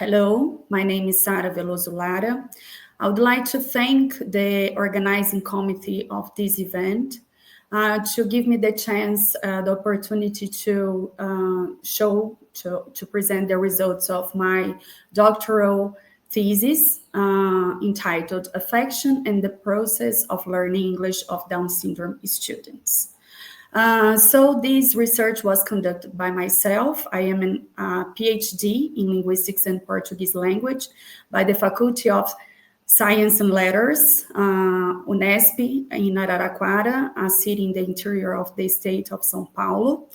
Hello, my name is Sara Lara. I would like to thank the organizing committee of this event to give me the chance, the opportunity to to present the results of my doctoral thesis entitled Affection and the Process of Learning English of Down Syndrome Students. So this research was conducted by myself. I am a PhD in Linguistics and Portuguese Language by the Faculty of Science and Letters, Unesp, in Araraquara, a city in the interior of the state of São Paulo.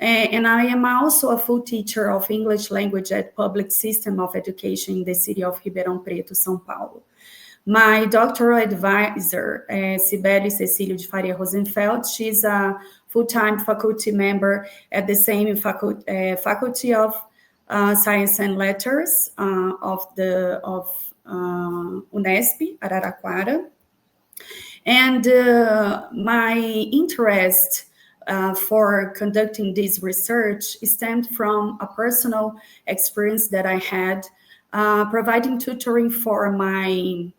And I am also a full teacher of English language at Public System of Education in the city of Ribeirão Preto, São Paulo. My doctoral advisor, Cibele Cecilio de Faria Rosenfeld, she's a full-time faculty member at the same Faculty of Science and Letters of Unesp, Araraquara. And my interest for conducting this research stemmed from a personal experience that I had providing tutoring for my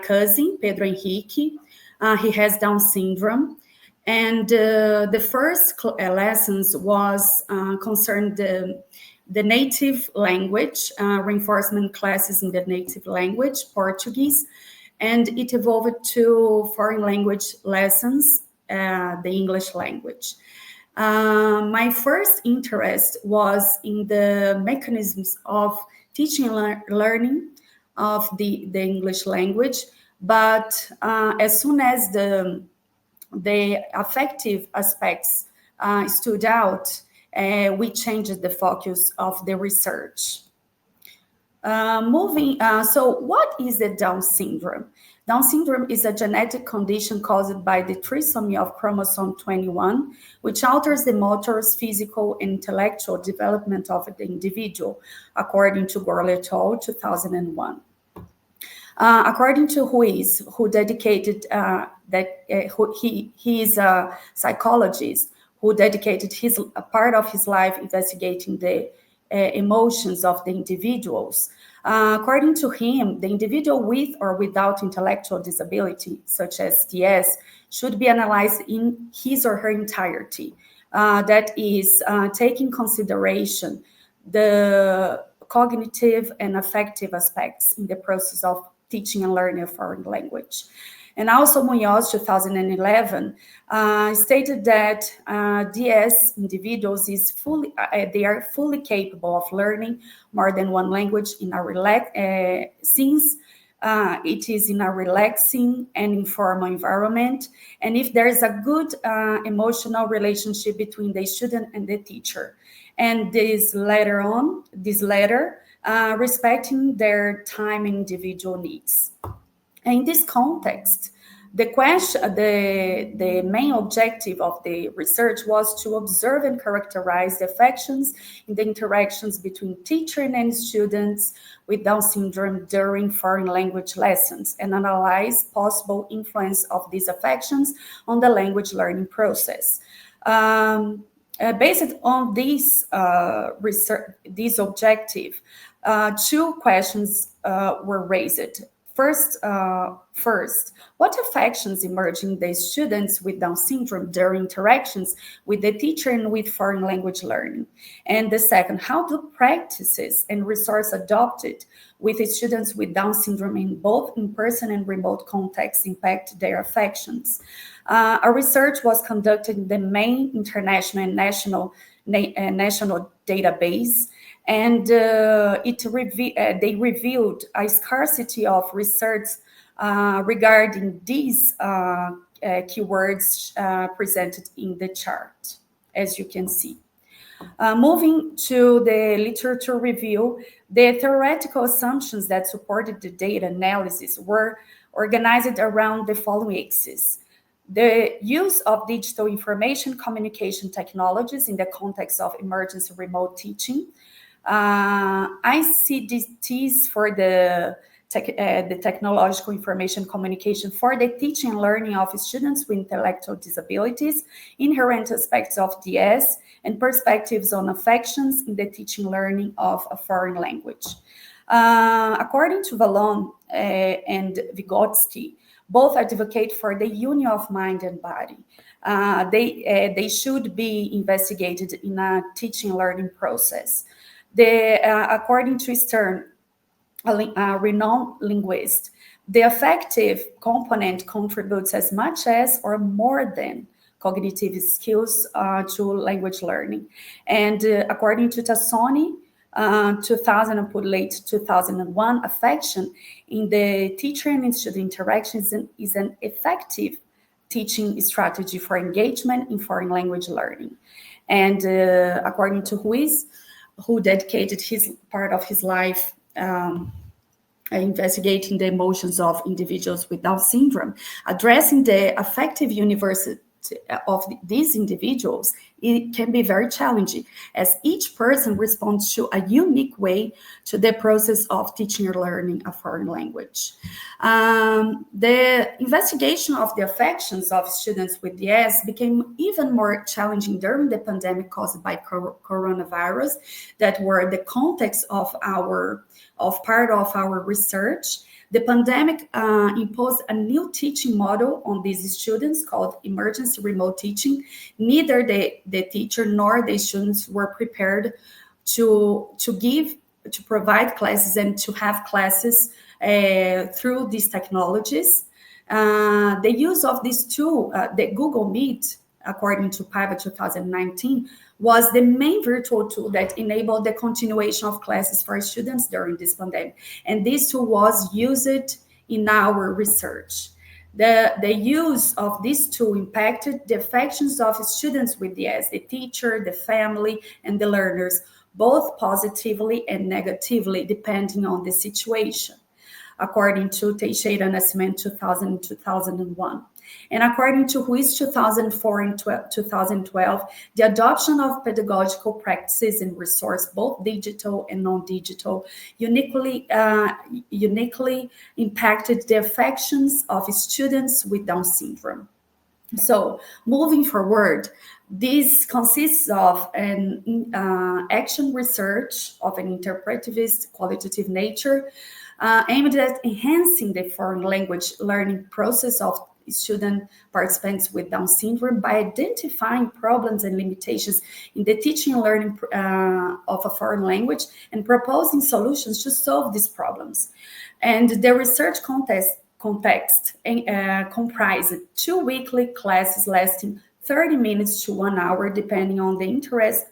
cousin, Pedro Henrique. He has Down syndrome. And the first lessons was concerned the native language, reinforcement classes in the native language, Portuguese, and it evolved to foreign language lessons, the English language. My first interest was in the mechanisms of teaching and learning of the English language, but as soon as the affective aspects stood out, we changed the focus of the research. So what is the Down syndrome? Down syndrome is a genetic condition caused by the trisomy of chromosome 21, which alters the motor, physical, and intellectual development of the individual, according to Gorley et al., 2001. According to Ruiz, he is a psychologist who dedicated a part of his life investigating the emotions of the individuals. According to him, the individual with or without intellectual disability, such as DS, should be analyzed in his or her entirety. That is, taking consideration the cognitive and affective aspects in the process of teaching and learning a foreign language. And also Munoz, 2011, stated that DS individuals they are fully capable of learning more than one language in a since it is in a relaxing and informal environment, and if there is a good emotional relationship between the student and the teacher. And this letter, respecting their time and individual needs. In this context, the main objective of the research was to observe and characterize the affections in the interactions between teacher and students with Down syndrome during foreign language lessons and analyze possible influence of these affections on the language learning process. Based on this objective, two questions were raised. First, what affections emerge in the students with Down syndrome during interactions with the teacher and with foreign language learning? And the second, how do practices and resources adopted with the students with Down syndrome in both in-person and remote contexts impact their affections? A research was conducted in the main international and national database, and they revealed a scarcity of research regarding these keywords presented in the chart, as you can see. Moving to the literature review, the theoretical assumptions that supported the data analysis were organized around the following axes: the use of digital information communication technologies in the context of emergency remote teaching, ICTs for the technological information communication for the teaching and learning of students with intellectual disabilities, inherent aspects of DS, and perspectives on affections in the teaching and learning of a foreign language. According to Vallon and Vygotsky, both advocate for the union of mind and body. They should be investigated in a teaching learning process. According to Stern, a renowned linguist, the affective component contributes as much as or more than cognitive skills to language learning. And according to Tassoni, 2000 and late 2001, affection in the teacher and student interaction is an effective teaching strategy for engagement in foreign language learning. And according to Ruiz, who dedicated his part of his life investigating the emotions of individuals with Down syndrome, addressing the affective universe of these individuals, it can be very challenging, as each person responds to a unique way to the process of teaching or learning a foreign language. The investigation of the affections of students with DS became even more challenging during the pandemic caused by coronavirus, that were the context of part of our research. The pandemic imposed a new teaching model on these students called emergency remote teaching. Neither the teacher nor the students were prepared to provide classes and to have classes through these technologies. The use of this tool, the Google Meet, according to PIVA 2019, was the main virtual tool that enabled the continuation of classes for students during this pandemic. And this tool was used in our research. The use of this tool impacted the affections of students with DS, the teacher, the family, and the learners, both positively and negatively, depending on the situation, according to Teixeira Nascimento 2000 and 2001. And according to Ruiz 2004 and 2012, the adoption of pedagogical practices and resource, both digital and non-digital, uniquely impacted the affections of students with Down syndrome. So moving forward, this consists of an action research of an interpretivist, qualitative nature, aimed at enhancing the foreign language learning process of student participants with Down syndrome by identifying problems and limitations in the teaching and learning of a foreign language and proposing solutions to solve these problems. And the research context comprised 2 weekly classes lasting 30 minutes to 1 hour, depending on the interest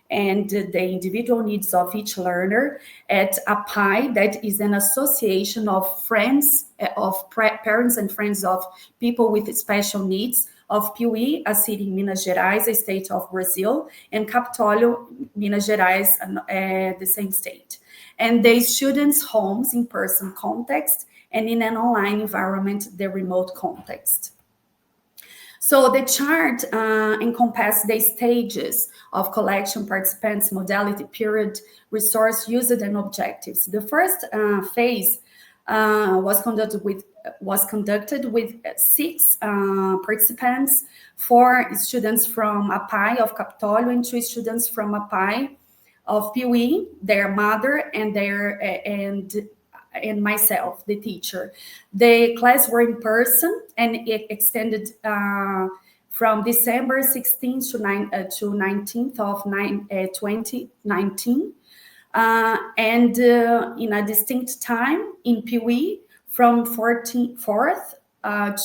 and the individual needs of each learner, at APAI, that is an association of friends, of parents and friends of people with special needs, of Piauí, a city in Minas Gerais, a state of Brazil, and Capitólio, Minas Gerais, the same state. And the students' homes in person context, and in an online environment, the remote context. So the chart encompasses the stages of collection, participants, modality, period, resource, used, and objectives. The first phase was conducted with 6 participants, 4 students from APAI of Capitólio and 2 students from APAI of Piauí, their mother and myself, the teacher. The class were in person, and it extended from December 16th to 19th of 2019, and in a distinct time in Piauí from 4th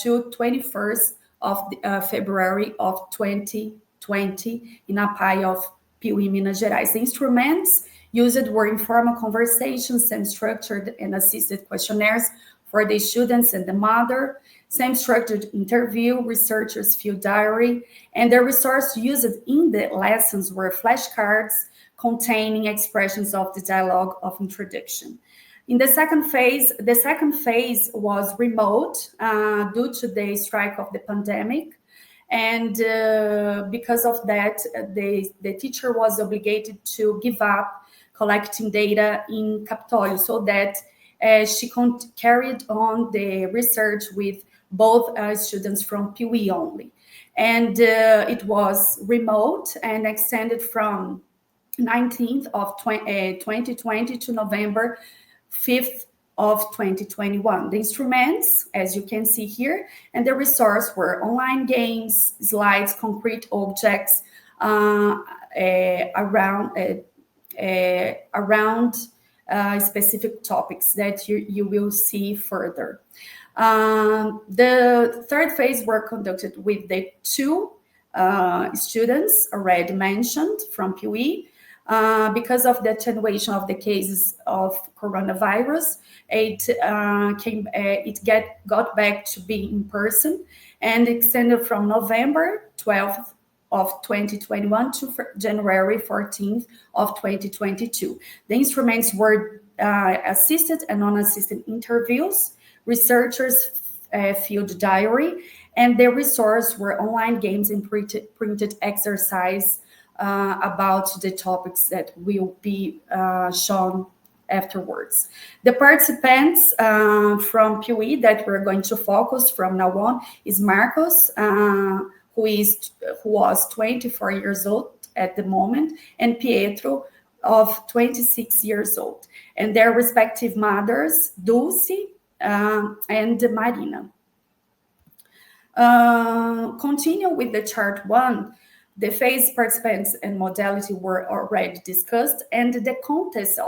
to 21st of February of 2020 in APAI of Piauí, Minas Gerais. The instruments used were informal conversations, semi-structured and assisted questionnaires for the students and the mother, semi-structured interview, researchers' field diary, and the resource used in the lessons were flashcards containing expressions of the dialogue of introduction. In the second phase was remote due to the strike of the pandemic. And because of that, the teacher was obligated to give up collecting data in Capitólio, so that she carried on the research with both students from Piauí only. And it was remote and extended from 19th of 2020 to November 5th of 2021. The instruments, as you can see here, and the resource were online games, slides, concrete objects around specific topics that you will see further. The third phase were conducted with the 2 students already mentioned from PUE. Because of the attenuation of the cases of coronavirus, it got back to being in person and extended from November 12th of 2021 to January 14th of 2022. The instruments were assisted and non-assisted interviews, researchers' field diary, and the resource were online games and printed exercise about the topics that will be shown afterwards. The participants from PUE that we're going to focus from now on is Marcos, who was 24 years old at the moment, and Pietro, of 26 years old, and their respective mothers, Dulce and Marina. Continue with the chart 1. The phase participants and modality were already discussed, and the contents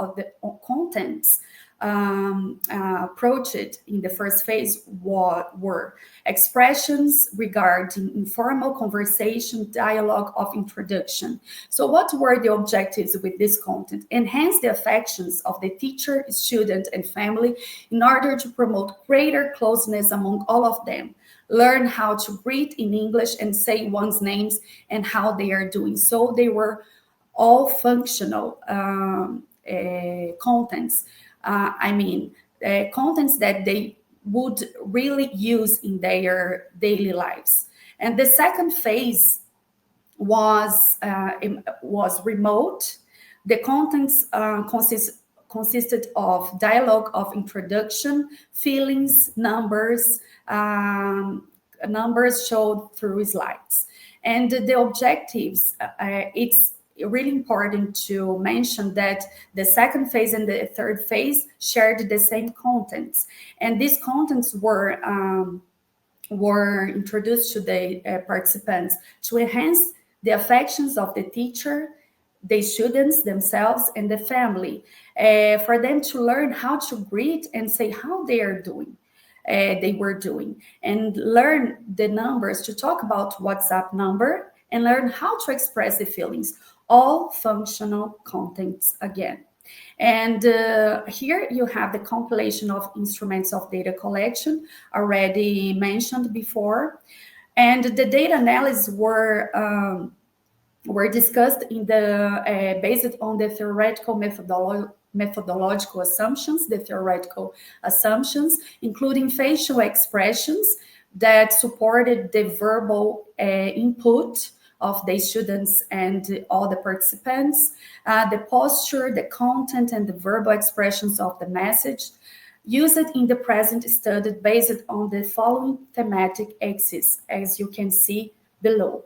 approached in the first phase were expressions regarding informal conversation, dialogue of introduction. So what were the objectives with this content? Enhance the affections of the teacher, student, and family in order to promote greater closeness among all of them. Learn how to greet in English and say one's names and how they are doing. So they were all functional contents. Contents that they would really use in their daily lives. And the second phase was remote. The contents consisted of dialogue of introduction, feelings, numbers showed through slides. And the objectives, it's really important to mention that the second phase and the third phase shared the same contents. And these contents were introduced to the participants to enhance the affections of the teacher, the students themselves, and the family, for them to learn how to greet and say how they are doing. They were doing, and learn the numbers, to talk about WhatsApp number, and learn how to express the feelings, all functional contents again. And here you have the compilation of instruments of data collection already mentioned before, and the data analysis were discussed in the based on the theoretical methodological assumptions, including facial expressions that supported the verbal input of the students and all the participants, the posture, the content, and the verbal expressions of the message, used in the present study based on the following thematic axes, as you can see below.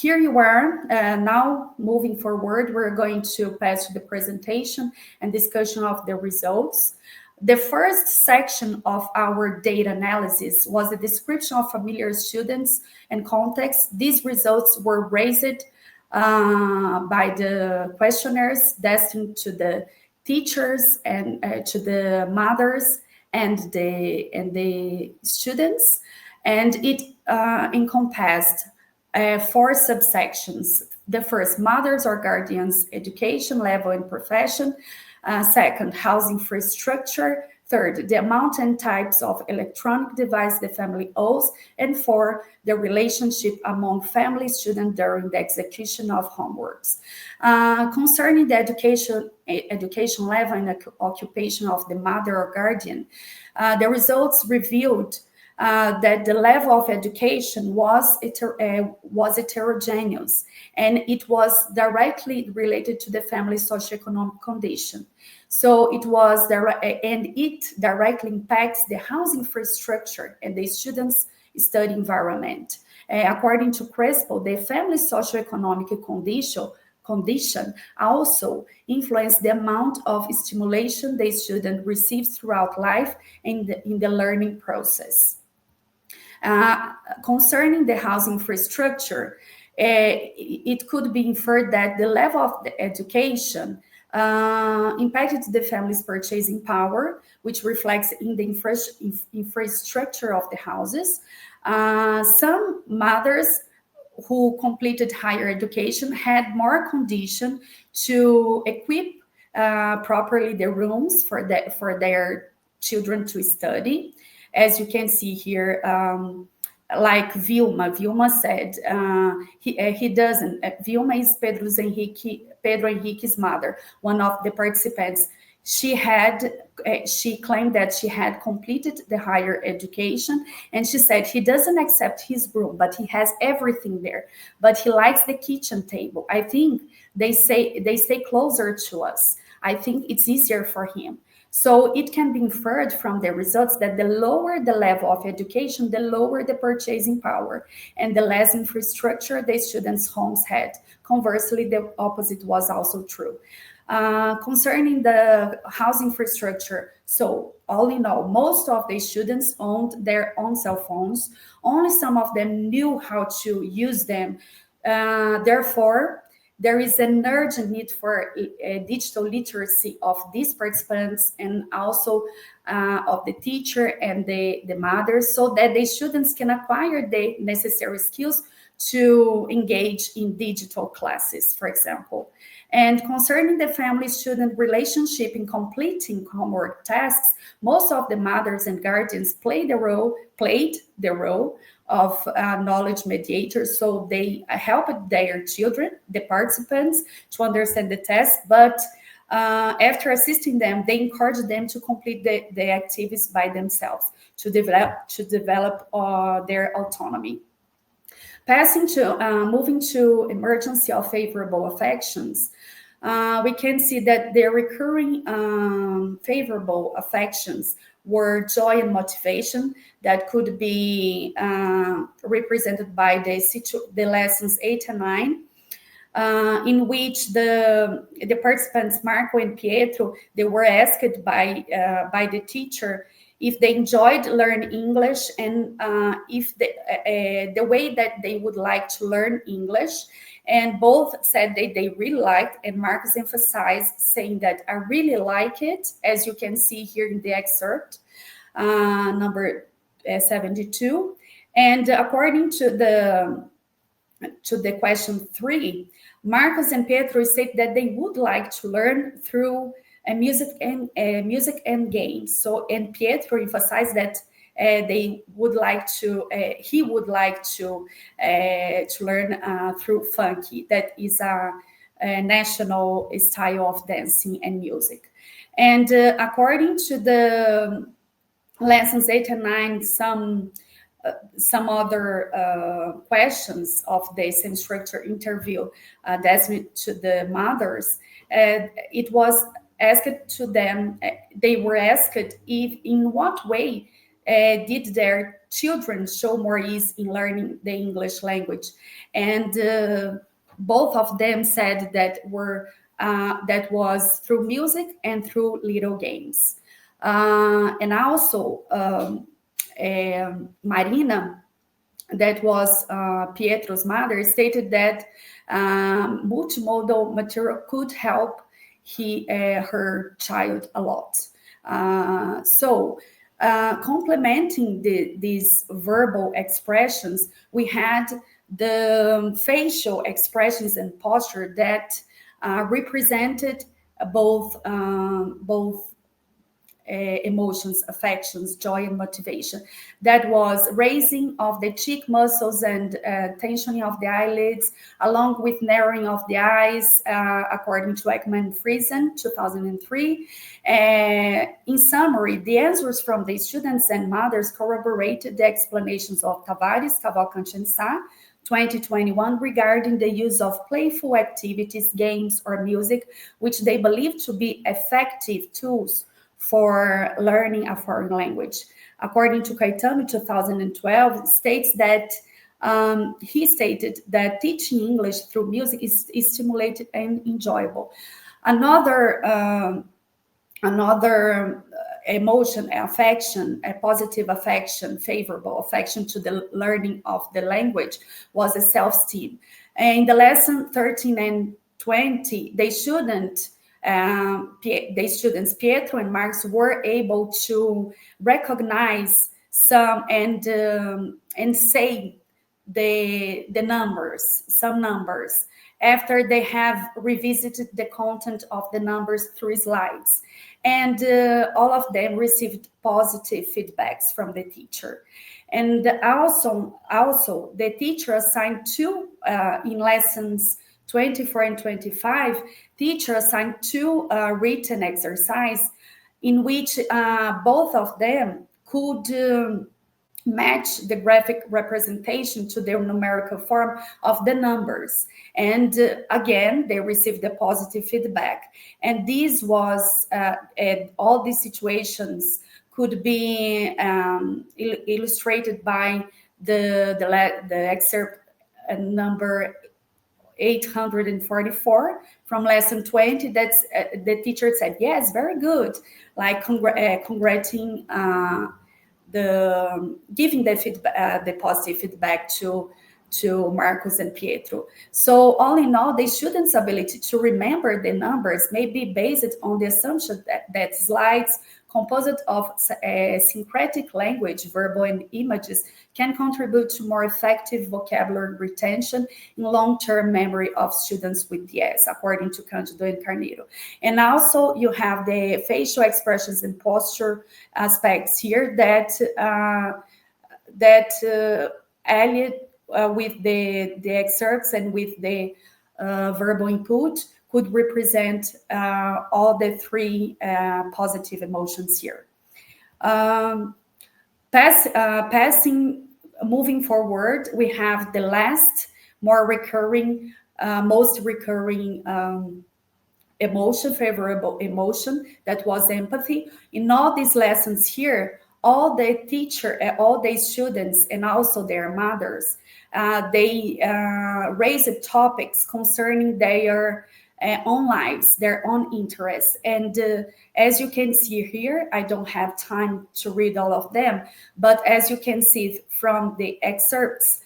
Here you are. Now, moving forward, we're going to pass to the presentation and discussion of the results. The first section of our data analysis was a description of familiar students and context. These results were raised by the questionnaires destined to the teachers and to the mothers and the students, and it encompassed 4 subsections. The first, mothers or guardians, education level and profession. Second, housing infrastructure. Third, the amount and types of electronic device the family owns. And 4, the relationship among family students during the execution of homeworks. Concerning the education level and occupation of the mother or guardian, the results revealed that the level of education was heterogeneous, and it was directly related to the family's socioeconomic condition. So it directly impacts the housing infrastructure and the students' study environment. According to Crespo, the family's socioeconomic condition condition also influence the amount of stimulation the student receives throughout life in the learning process. Concerning the housing infrastructure, it could be inferred that the level of the education impacted the family's purchasing power, which reflects in the infrastructure of the houses. Some mothers who completed higher education had more condition to equip properly the rooms for their children to study. As you can see here, like Vilma said, he doesn't. Vilma is Pedro Henrique's mother, one of the participants. She claimed that she had completed the higher education, and she said he doesn't accept his room, but he has everything there. But he likes the kitchen table. I think they stay closer to us. I think it's easier for him. So it can be inferred from the results that the lower the level of education, the lower the purchasing power, and the less infrastructure the students' homes had. Conversely, the opposite was also true. Concerning the housing infrastructure, so all in all, most of the students owned their own cell phones. Only some of them knew how to use them. Therefore, there is an urgent need for digital literacy of these participants and also of the teacher and the mothers, so that the students can acquire the necessary skills to engage in digital classes, for example. And concerning the family-student relationship in completing homework tasks, most of the mothers and guardians played the role of knowledge mediators. So they helped their children, the participants, to understand the test, but after assisting them, they encouraged them to complete the activities by themselves, to develop their autonomy. Moving to emergency or favorable affections, we can see that the recurring favorable affections were joy and motivation that could be represented by the lessons 8 and 9, in which the participants Marco and Pietro, they were asked by the teacher if they enjoyed learning English and if the way that they would like to learn English. And both said that they really liked, and Marcus emphasized, saying that I really like it, as you can see here in the excerpt, number 72. And according to the question 3, Marcus and Pietro state that they would like to learn through music and games. So, and Pietro emphasized that he would like to learn through funky. That is a national style of dancing and music. And according to the lessons 8 and 9, some other questions of the same structure interview that's to the mothers, it was asked to them, they were asked if in what way did their children show more ease in learning the English language. And both of them said that was through music and through little games. And also Marina, that was Pietro's mother, stated that multimodal material could help her child a lot. Complementing these verbal expressions, we had the facial expressions and posture that represented both emotions, affections, joy and motivation. That was raising of the cheek muscles and tensioning of the eyelids, along with narrowing of the eyes, according to Ekman Friesen, 2003. In summary, the answers from the students and mothers corroborated the explanations of Tavares, Cavalcante and Sá, 2021, regarding the use of playful activities, games, or music, which they believe to be effective tools for learning a foreign language. According to Caetano, 2012, states that he stated that teaching English through music is stimulated and enjoyable. Another emotion, affection, a positive affection, favorable affection to the learning of the language was a self-esteem. In the lesson 13 and 20, they students Pietro and Marx were able to recognize some and say the numbers, some numbers, after they have revisited the content of the numbers through slides. And all of them received positive feedbacks from the teacher. And also the teacher assigned two, in lessons 24 and 25, teacher assigned two written exercise in which both of them could match the graphic representation to the numerical form of the numbers. And again, they received the positive feedback. And this was, all these situations could be illustrated by the excerpt number 844 from lesson 20. That's the teacher said, yes, very good, like congratulating giving the feedback, the positive feedback to Marcos and Pietro. So all in all, the students' ability to remember the numbers may be based on the assumption that slides composed of syncretic language, verbal and images, can contribute to more effective vocabulary retention and long-term memory of students with DS, according to Cândido and Carneiro. And also you have the facial expressions and posture aspects here that Elliot, with the excerpts and with the verbal input, could represent all the three positive emotions here. Moving forward, we have the last, most recurring emotion, favorable emotion, that was empathy. In all these lessons here, all the teacher, all the students, and also their mothers, they raised topics concerning their own lives, their own interests. And as you can see here, I don't have time to read all of them, but as you can see from the excerpts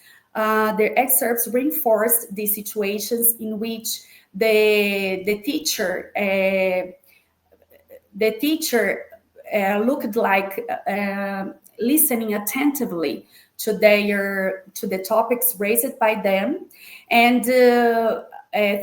reinforced the situations in which the teacher looked like listening attentively to the topics raised by them. And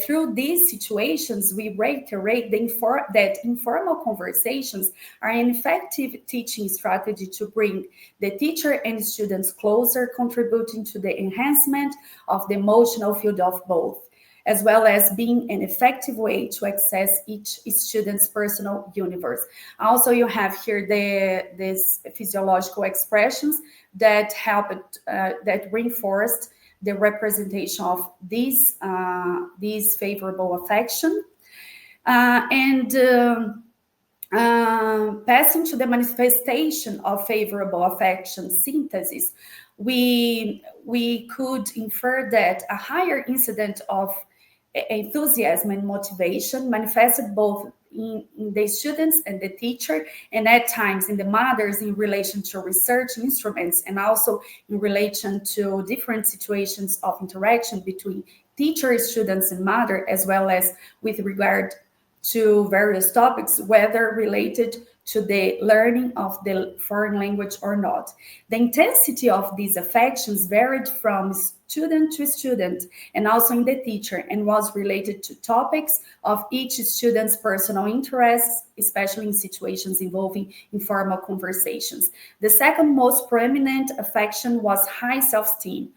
through these situations, we reiterate that informal conversations are an effective teaching strategy to bring the teacher and students closer, contributing to the enhancement of the emotional field of both, as well as being an effective way to access each student's personal universe. Also, you have here these physiological expressions that helped, that reinforced the representation of these favorable affection. Passing to the manifestation of favorable affection synthesis, we could infer that a higher incidence of enthusiasm and motivation manifested both in the students and the teacher, and at times in the mothers in relation to research instruments, and also in relation to different situations of interaction between teacher, students, and mother, as well as with regard to various topics, whether related to the learning of the foreign language or not. The intensity of these affections varied from student to student and also in the teacher, and was related to topics of each student's personal interests, especially in situations involving informal conversations. The second most prominent affection was high self-esteem,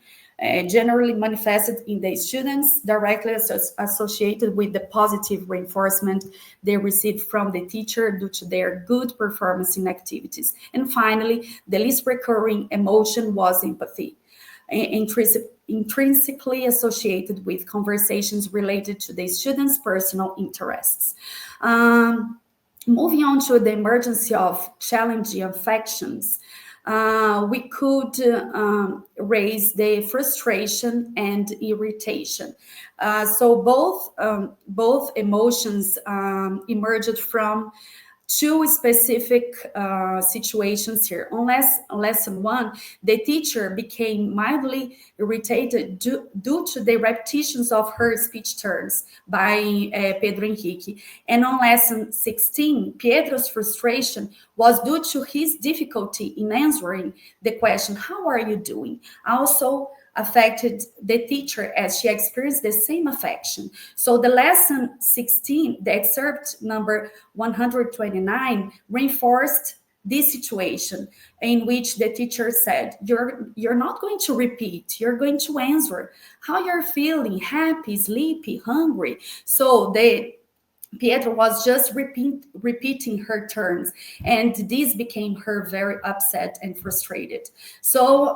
generally manifested in the students, directly associated with the positive reinforcement they received from the teacher due to their good performance in activities. And finally, the least recurring emotion was empathy, intrinsically associated with conversations related to the students' personal interests. Moving on to the emergence of challenging affections, we could raise the frustration and irritation. So both emotions emerged from two specific situations here. On lesson 1, the teacher became mildly irritated due to the repetitions of her speech turns by Pedro Henrique. And on lesson 16, Pedro's frustration was due to his difficulty in answering the question, "How are you doing?" Also affected the teacher as she experienced the same affection. So the lesson 16, the excerpt number 129, reinforced this situation in which the teacher said, you're not going to repeat, you're going to answer how you're feeling, happy, sleepy, hungry. So Pietro was just repeating her turns, and this became her very upset and frustrated. So,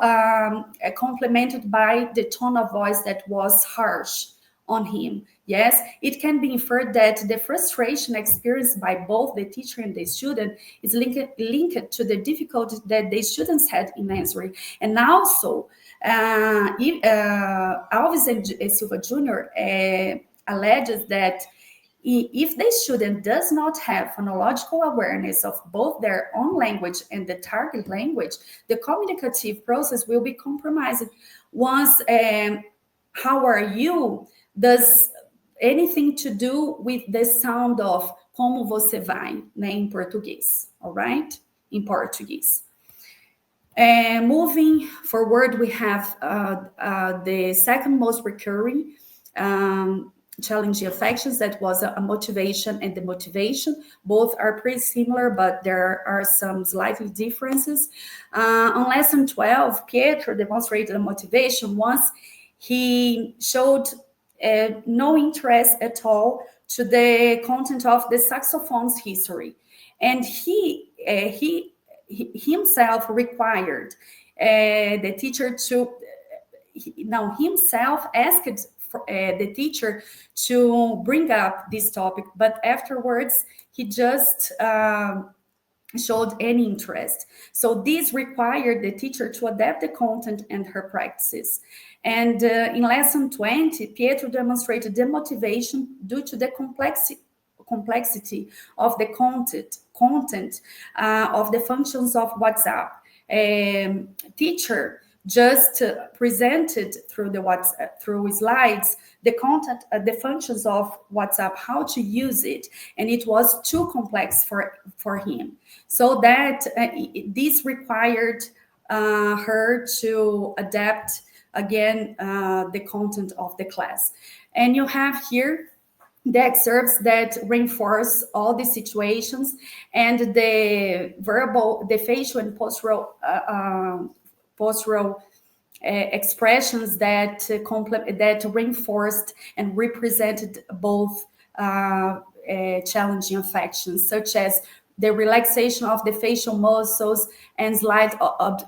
complemented by the tone of voice that was harsh on him. Yes, it can be inferred that the frustration experienced by both the teacher and the student is linked to the difficulty that the students had in answering. And also, Alves and Silva Jr. Alleges that if the student does not have phonological awareness of both their own language and the target language, the communicative process will be compromised. Once how are you does anything to do with the sound of como você vai, né, em português, all right? In Portuguese. Moving forward, we have the second most recurring challenging affections, that was a motivation and the motivation. Both are pretty similar, but there are some slightly differences. On lesson 12, Pietro demonstrated a motivation once he showed no interest at all to the content of the saxophone's history, and he himself required the teacher to himself asked the teacher to bring up this topic, but afterwards he just showed any interest. So this required the teacher to adapt the content and her practices. And in lesson 20, Pietro demonstrated the motivation due to the complexity of the content of the functions of WhatsApp. Teacher just presented through the WhatsApp, through slides, the content, the functions of WhatsApp, how to use it, and it was too complex for him. So that this required her to adapt again the content of the class. And you have here the excerpts that reinforce all the situations, and the verbal, the facial and postural expressions that reinforced and represented both challenging affections, such as the relaxation of the facial muscles and slight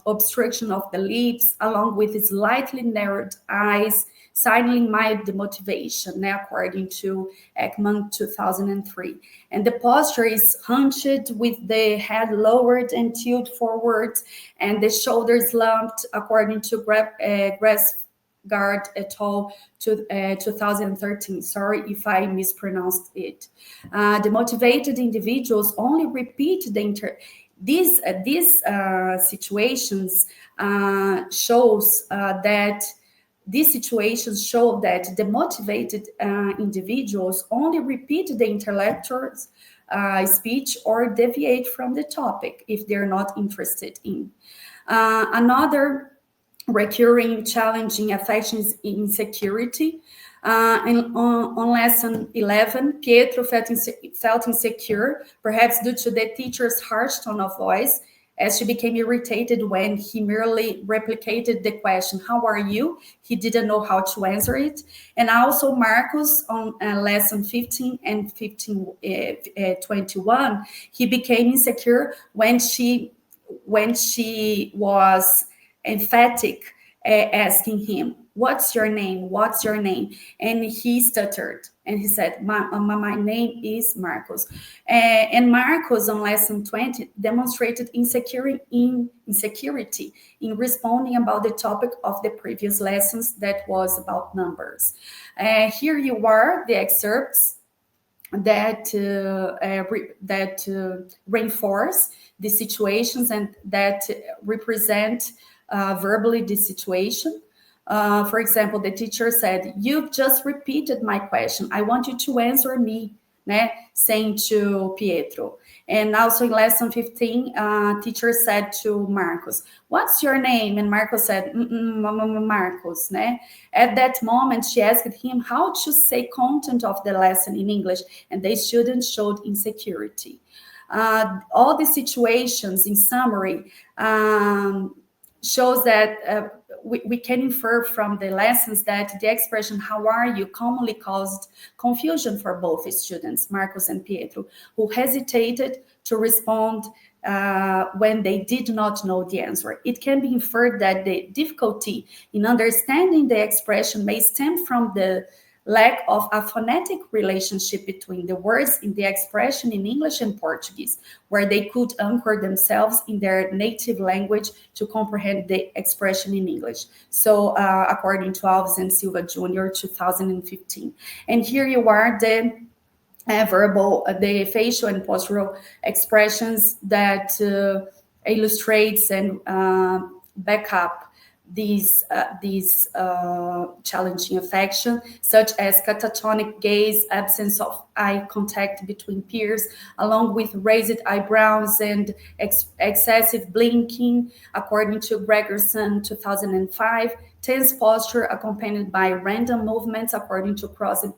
obstruction of the lips, along with slightly narrowed eyes, signaling mild demotivation, according to Ekman 2003. And the posture is hunched with the head lowered and tilted forward, and the shoulders slumped, according to Grassgard et al. 2013. Sorry if I mispronounced it. The motivated individuals only repeat these situations shows that these situations show that the motivated individuals only repeat the interlocutor's speech or deviate from the topic if they're not interested in. Another recurring challenging affection is insecurity. And on lesson 11, Pietro felt insecure, perhaps due to the teacher's harsh tone of voice, as she became irritated when he merely replicated the question, "How are you?" He didn't know how to answer it. And also Marcus on lesson 15 and 21, he became insecure when she was emphatic, asking him, what's your name? What's your name? And he stuttered and he said, my name is Marcos. And Marcos on lesson 20 demonstrated insecurity in responding about the topic of the previous lessons that was about numbers. Here you are, the excerpts that reinforce the situations and that represent verbally the situation. For example, the teacher said, "You've just repeated my question. I want you to answer me," né? Saying to Pietro. And also in lesson 15, teacher said to Marcos, "What's your name?" And Marcos said, Marcos, né? At that moment, she asked him how to say content of the lesson in English, and the student showed insecurity. All the situations, in summary, shows that we can infer from the lessons that the expression "how are you" commonly caused confusion for both students, Marcos and Pietro, who hesitated to respond when they did not know the answer. It can be inferred that the difficulty in understanding the expression may stem from the lack of a phonetic relationship between the words in the expression in English and Portuguese, where they could anchor themselves in their native language to comprehend the expression in English. So, according to Alves and Silva Jr., 2015. And here you are, the verbal, the facial and postural expressions that illustrates and back up these challenging affection, such as catatonic gaze, absence of eye contact between peers, along with raised eyebrows and excessive blinking, according to Gregerson, 2005, tense posture accompanied by random movements, according to Cross and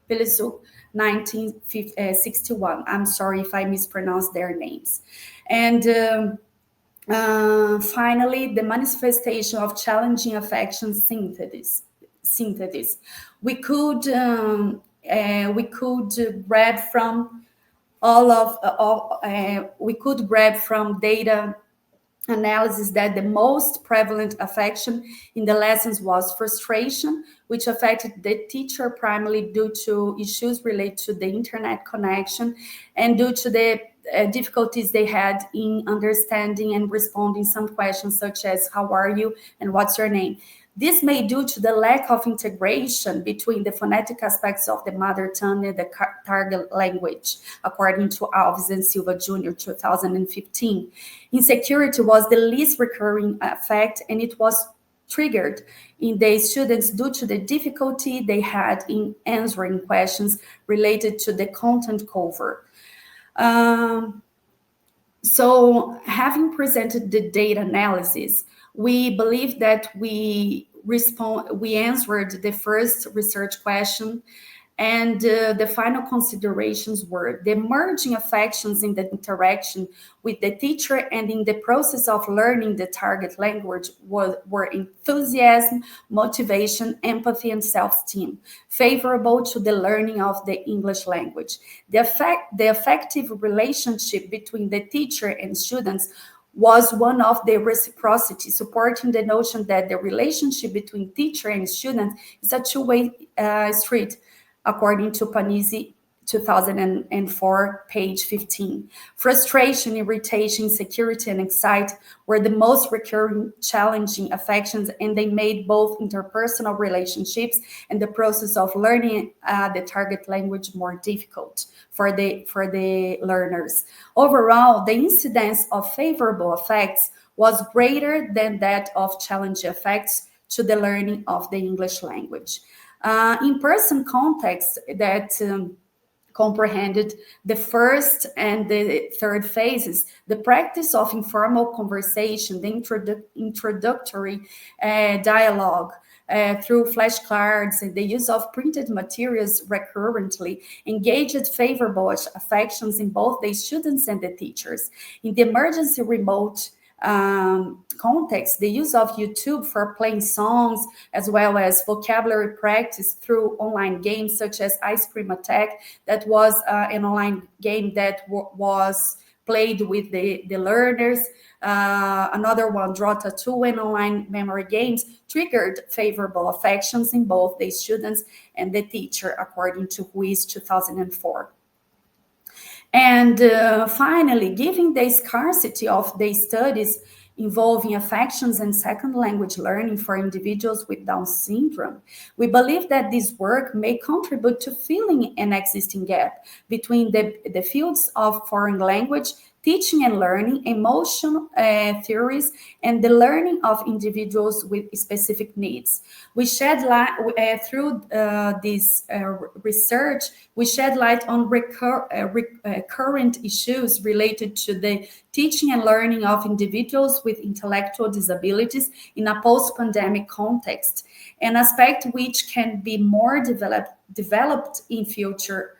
Pelisuk, 1961. I'm sorry if I mispronounced their names. And finally, the manifestation of challenging affection synthesis. We could grab from data analysis that the most prevalent affection in the lessons was frustration, which affected the teacher primarily due to issues related to the internet connection and due to the difficulties they had in understanding and responding some questions such as "how are you" and "what's your name." This may be due to the lack of integration between the phonetic aspects of the mother tongue and the target language, according to Alves and Silva Jr., 2015. Insecurity was the least recurring effect, and it was triggered in the students due to the difficulty they had in answering questions related to the content cover. So, having presented the data analysis, we believe that we answered the first research question, and the final considerations were the emerging affections in the interaction with the teacher and in the process of learning the target language were enthusiasm, motivation, empathy, and self-esteem, favorable to the learning of the English language. The effective relationship between the teacher and students was one of the reciprocity, supporting the notion that the relationship between teacher and student is a two-way street, according to Panizzi, 2004, page 15. Frustration, irritation, insecurity, and anxiety were the most recurring challenging affections, and they made both interpersonal relationships and the process of learning the target language more difficult for the learners. Overall, the incidence of favorable effects was greater than that of challenging effects to the learning of the English language. In-person context that comprehended the first and the third phases, the practice of informal conversation, the introductory dialogue through flashcards, and the use of printed materials recurrently engaged favorable affections in both the students and the teachers. In the emergency remote context, the use of YouTube for playing songs, as well as vocabulary practice through online games such as Ice Cream Attack, that was an online game that was played with the learners. Another one, draw tattoo and online memory games, triggered favorable affections in both the students and the teacher, according to Ruiz 2004. And finally, given the scarcity of the studies involving affections and second language learning for individuals with Down syndrome, we believe that this work may contribute to filling an existing gap between the fields of foreign language teaching and learning, emotion theories, and the learning of individuals with specific needs. We shed light through this research. We shed light on current issues related to the teaching and learning of individuals with intellectual disabilities in a post-pandemic context, an aspect which can be more developed in future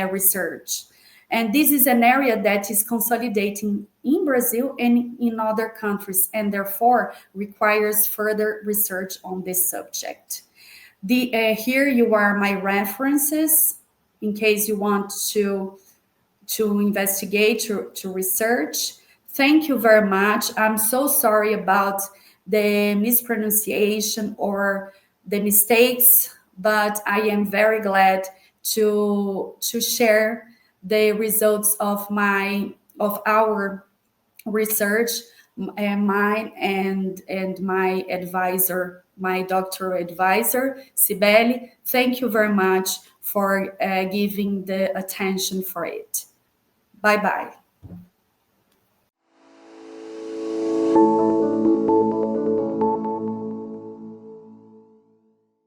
research. And this is an area that is consolidating in Brazil and in other countries, and therefore requires further research on this subject. Here you are my references in case you want to investigate, to research. Thank you very much. I'm so sorry about the mispronunciation or the mistakes, but I am very glad to share the results of our research, and mine and my advisor, my doctoral advisor, Cibele. Thank you very much for giving the attention for it. Bye-bye.